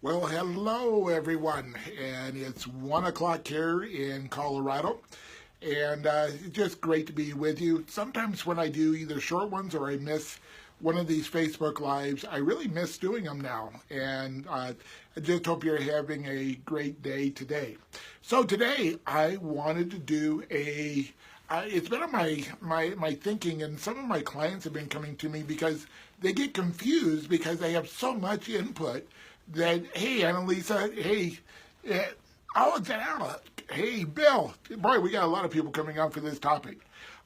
Well, hello everyone, and it's 1 o'clock here in Colorado, and it's just great to be with you. Sometimes when I do either short ones or I miss one of these Facebook Lives, I really miss doing them now, and I just hope you're having a great day today. So today I wanted to do it's been on my thinking, and some of my clients have been coming to me because they get confused because they have so much input that, hey, Annalisa, hey, Alexandra, hey, Bill. Boy, we got a lot of people coming out for this topic.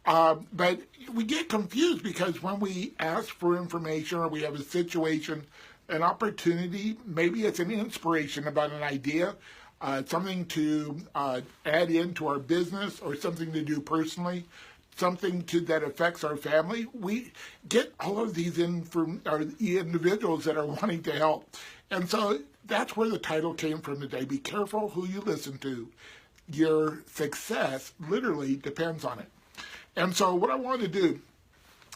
But we get confused because when we ask for information or we have a situation, an opportunity, maybe it's an inspiration about an idea, something to add into our business or something to do personally, something that affects our family, we get all of these individuals that are wanting to help. And so that's where the title came from today. Be careful who you listen to. Your success literally depends on it. And so what I want to do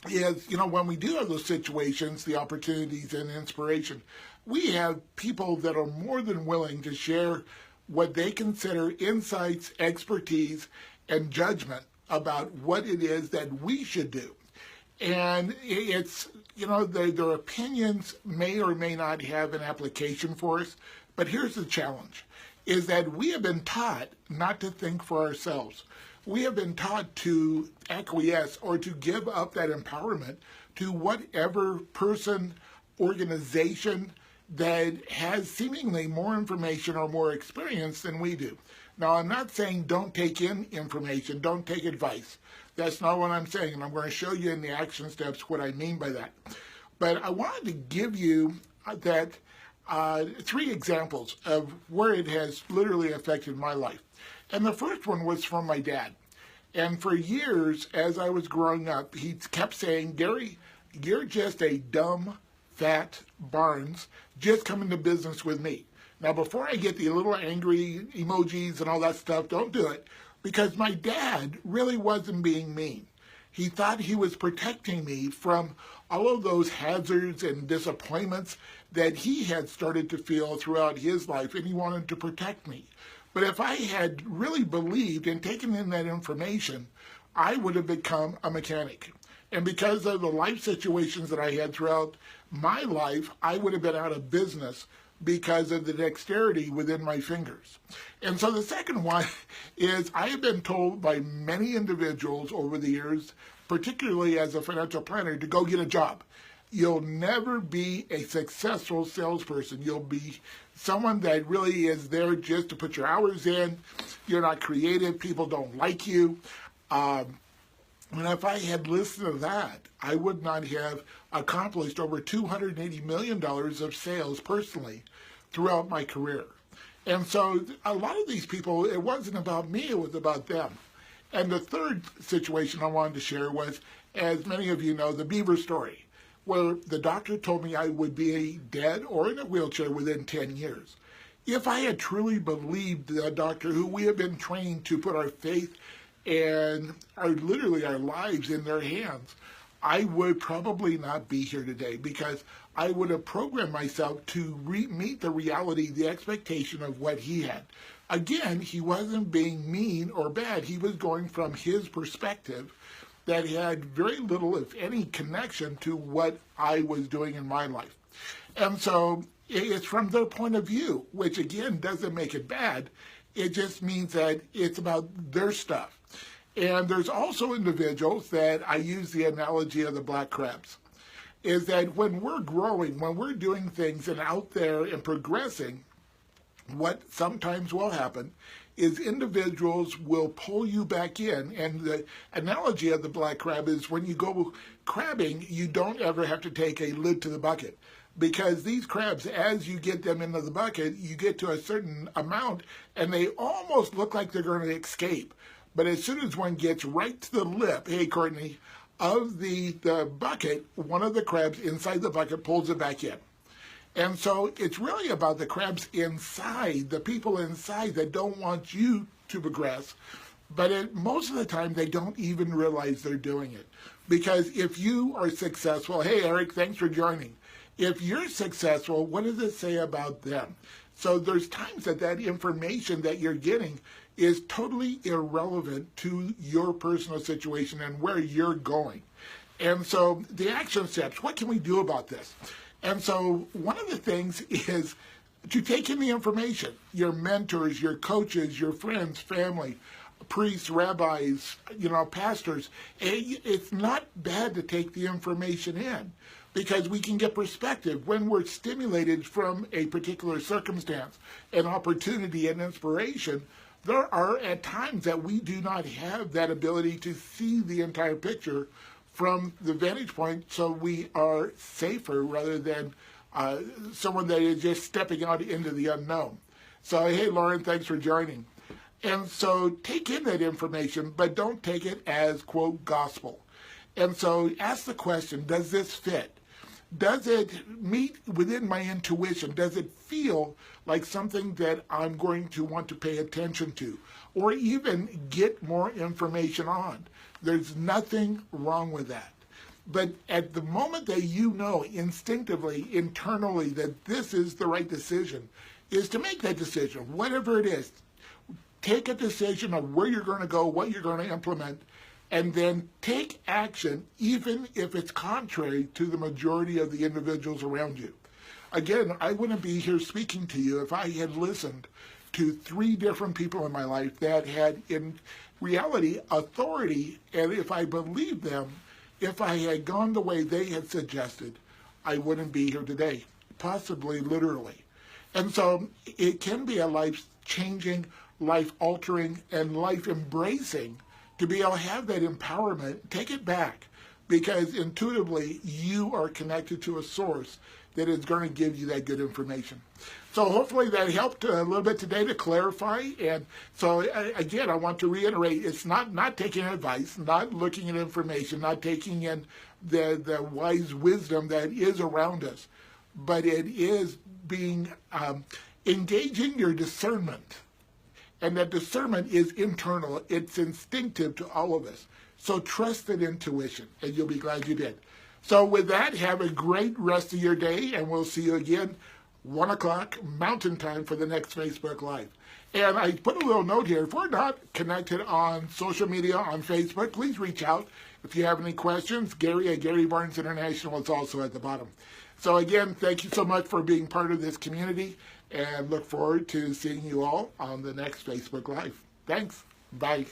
is, when we do have those situations, the opportunities and inspiration, we have people that are more than willing to share what they consider insights, expertise, and judgment about what it is that we should do. And it's, their opinions may or may not have an application for us, but here's the challenge, is that we have been taught not to think for ourselves. We have been taught to acquiesce or to give up that empowerment to whatever person, organization that has seemingly more information or more experience than we do. Now, I'm not saying don't take in information, don't take advice. That's not what I'm saying, and I'm going to show you in the action steps what I mean by that. But I wanted to give you three examples of where it has literally affected my life. And the first one was from my dad. And for years, as I was growing up, he kept saying, Gary, you're just a dumb, fat Barnes, just come into business with me. Now, before I get the little angry emojis and all that stuff, don't do it, because my dad really wasn't being mean. He thought he was protecting me from all of those hazards and disappointments that he had started to feel throughout his life, and he wanted to protect me. But if I had really believed and taken in that information, I would have become a mechanic. And because of the life situations that I had throughout my life, I would have been out of business because of the dexterity within my fingers. And so the second one is I have been told by many individuals over the years, particularly as a financial planner, to go get a job. You'll never be a successful salesperson. You'll be someone that really is there just to put your hours in. You're not creative. People don't like you. And if I had listened to that, I would not have accomplished over $280 million of sales personally throughout my career. And so a lot of these people, it wasn't about me, it was about them. And the third situation I wanted to share was, as many of you know, the Beaver story, where the doctor told me I would be dead or in a wheelchair within 10 years. If I had truly believed the doctor, who we have been trained to put our faith and literally our lives in their hands, I would probably not be here today, because I would have programmed myself to meet the reality, the expectation of what he had. Again, he wasn't being mean or bad. He was going from his perspective that had very little, if any, connection to what I was doing in my life. And so it's from their point of view, which again doesn't make it bad. It just means that it's about their stuff. And there's also individuals that I use the analogy of the black crabs, is that when we're growing, when we're doing things and out there and progressing, what sometimes will happen is individuals will pull you back in. And the analogy of the black crab is when you go crabbing, you don't ever have to take a lid to the bucket. Because these crabs, as you get them into the bucket, you get to a certain amount and they almost look like they're going to escape. But as soon as one gets right to the lip, hey, Courtney, of the bucket, one of the crabs inside the bucket pulls it back in. And so it's really about the crabs inside, the people inside that don't want you to progress. But most of the time, they don't even realize they're doing it. Because if you are successful, hey, Eric, thanks for joining. If you're successful, what does it say about them? So there's times that that information that you're getting is totally irrelevant to your personal situation and where you're going. And so the action steps, what can we do about this? And so one of the things is to take in the information. Your mentors, your coaches, your friends, family, priests, rabbis, pastors. It's not bad to take the information in because we can get perspective when we're stimulated from a particular circumstance, an opportunity, an inspiration. There are at times that we do not have that ability to see the entire picture from the vantage point, so we are safer rather than someone that is just stepping out into the unknown. So, hey, Lauren, thanks for joining. And so take in that information, but don't take it as, quote, gospel. And so ask the question, does this fit? Does it meet within my intuition? Does it feel like something that I'm going to want to pay attention to or even get more information on? There's nothing wrong with that. But at the moment that you know instinctively, internally, that this is the right decision, is to make that decision, whatever it is. Take a decision of where you're going to go, what you're going to implement, and then take action even if it's contrary to the majority of the individuals around you. Again, I wouldn't be here speaking to you if I had listened to 3 different people in my life that had, in reality, authority, and if I believed them, if I had gone the way they had suggested, I wouldn't be here today, possibly literally. And so it can be a life-changing, life-altering, and life-embracing to be able to have that empowerment. Take it back, because intuitively you are connected to a source that is going to give you that good information. So hopefully that helped a little bit today to clarify. And so again, I want to reiterate, it's not taking advice, not looking at information, not taking in the wise wisdom that is around us, but it is being engaging your discernment. And that discernment is internal. It's instinctive to all of us. So trust that intuition, and you'll be glad you did. So with that, have a great rest of your day, and we'll see you again 1 o'clock Mountain Time for the next Facebook Live. And I put a little note here. If we're not connected on social media, on Facebook, please reach out. If you have any questions, Gary at Gary Barnes International is also at the bottom. So again, thank you so much for being part of this community, and look forward to seeing you all on the next Facebook Live. Thanks. Bye.